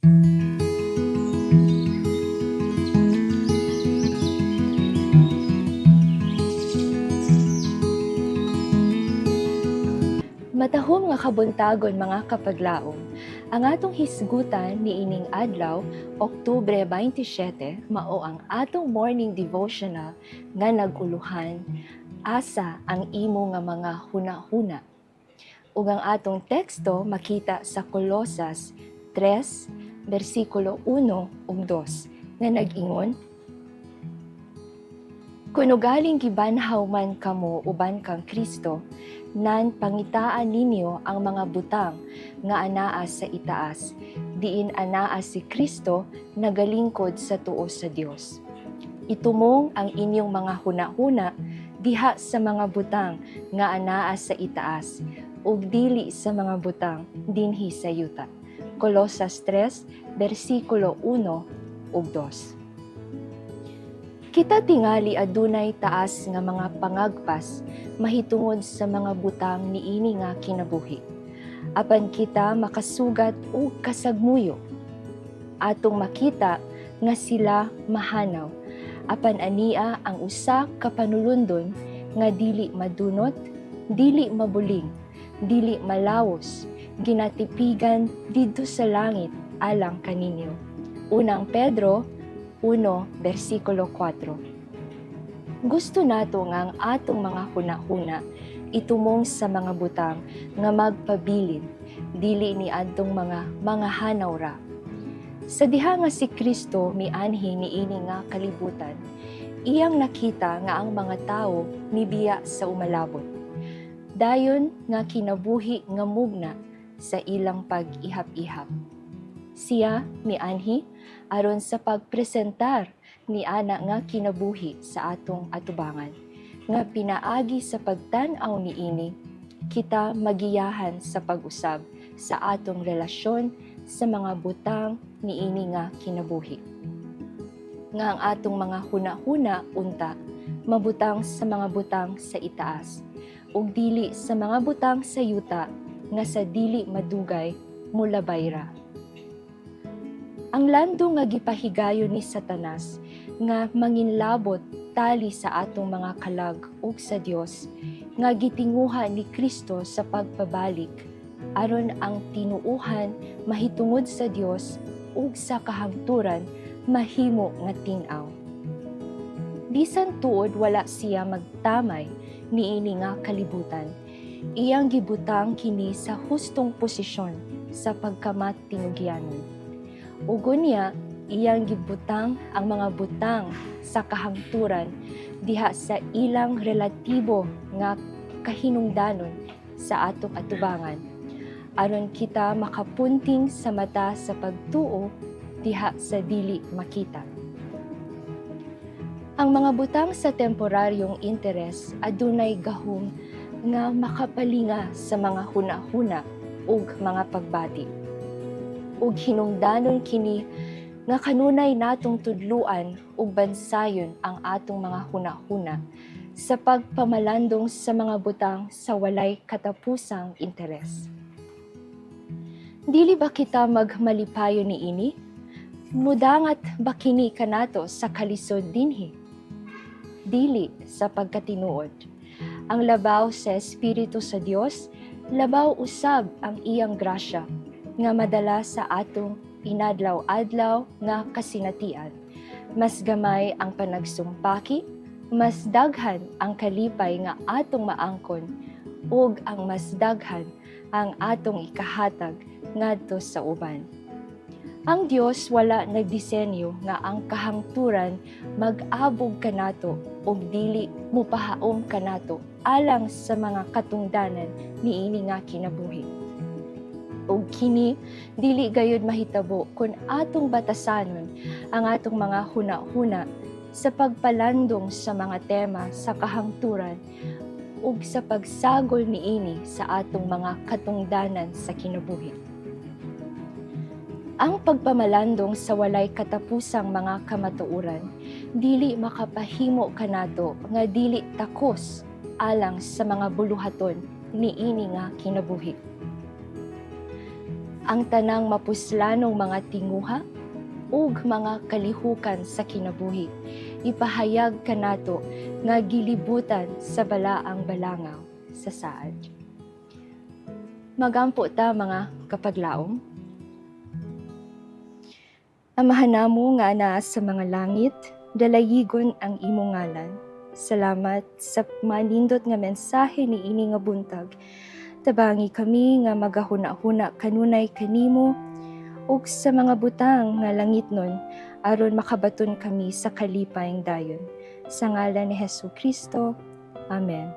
Matahom nga kabuntagon mga kapaglaom, ang atong hisgutan niining adlaw, Oktubre 27, mao ang atong morning devotional nga naguluhan, asa ang imo nga mga hunahuna. Ug ang atong teksto makita sa Colosas 3, versikulo 1 ug 2, nga nag-ingon, "Kuno galing gibanhaw man kamo uban kang Kristo, nan pangitaan ninyo ang mga butang nga anaa sa itaas, diin anaa si Kristo nagalingkod sa tuo sa Dios. Itumong ang inyong mga hunahuna diha sa mga butang nga anaa sa itaas, ug dili sa mga butang dinhi sa yuta." Colosas 3, versikulo 1 ug 2. Kita tingali adunay taas nga mga pangagpas mahitungod sa mga butang niini nga kinabuhi. Apan kita makasugat og kasagmuyo. Atong makita nga sila mahanaw. Apan ania ang usa ka panulundon nga dili madunot, dili mabuling, dili malawos, ginatipigan didto sa langit alang kaninyo. Unang Pedro 1, versikulo 4. Gusto nato nga ang atong mga hunahuna itumong sa mga butang nga magpabilin, dili ni adtong mga hanaw ra. Sa diha nga si Kristo mianhi niini nga kalibutan, iyang nakita nga ang mga tawo nibiya sa umalabot. Dayon nga kinabuhi nga mugna sa ilang pag-ihap-ihap. Siya mianhi aron sa pagpresentar ni ana nga kinabuhi sa atong atubangan, nga pinaagi sa pagtan-aw niini kita magiyahan sa pag-usab sa atong relasyon sa mga butang niini nga kinabuhi. Nga ang atong mga hunahuna unta mabutang sa mga butang sa itaas, ug dili sa mga butang sa yuta nga sa dili madugay mulabay ra. Ang lando nga gipahigayon ni Satanas nga manginlabot tali sa atong mga kalag ug sa Dios, nga gitinguha ni Kristo sa pagpabalik aron ang tinuuhan mahitungod sa Dios ug sa kahangturan mahimo nga tin-aw. Bisan tuod wala siya magtamay niini nga kalibutan, iyang gibutang kini sa hustong posisyon sa pagkamat-tinugyanon. Ugunya, iyang gibutang ang mga butang sa kahangturan diha sa ilang relatibo nga kahinungdanon sa atong atubangan, aron kita makapunting sa mata sa pagtuo diha sa dili makita. Ang mga butang sa temporaryong interes adunay gahom nga makapalinga sa mga hunahuna ug mga pagbati. Ug hinungdanon kini nga kanunay natong tudluan ug bansayon ang atong mga hunahuna sa pagpamalandong sa mga butang sa walay katapusang interes. Dili ba kita magmalipayon niini? Mudangat ba kini kanato sa kalisod dinhi? Dili sa pagkatinuod. Ang labaw sa Espiritu sa Dios, labaw usab ang iyang grasya nga madala sa atong inadlaw-adlaw nga kasinatian. Mas gamay ang panagsumpaki, mas daghan ang kalipay nga atong maangkon, ug ang mas daghan ang atong ikahatag ngadto sa uban. Ang Dios wala nagdisenyo nga ang kahangturan mag-abog kanato ug dili mopahaom kanato alang sa mga katungdanan niini nga kinabuhi. Ug kini dili gayud mahitabo kun atong batasanon ang atong mga hunahuna sa pagpalandong sa mga tema sa kahangturan ug sa pagsagol niini sa atong mga katungdanan sa kinabuhi. Ang pagpamalandong sa walay katapusang mga kamatuoran dili makapahimo kanato nga dili takos alang sa mga buluhaton niini nga kinabuhi. ang tanang mapuslanong mga tinguha ug mga kalihukan sa kinabuhi. Ipahayag kanato nga gilibutan sa balaang balangaw sa saad. Magampo ta mga kapaglaom. Amahan namo nga ana sa mga langit, dalayigon ang imong ngalan. Salamat sa manindot nga mensahe ni ini nga buntag. Tabangi kami nga magahuna-huna kanunay kanimo ug sa mga butang nga langitnon aron makabaton kami sa kalipayng dayon. Sa ngalan ni Hesus Kristo. Amen.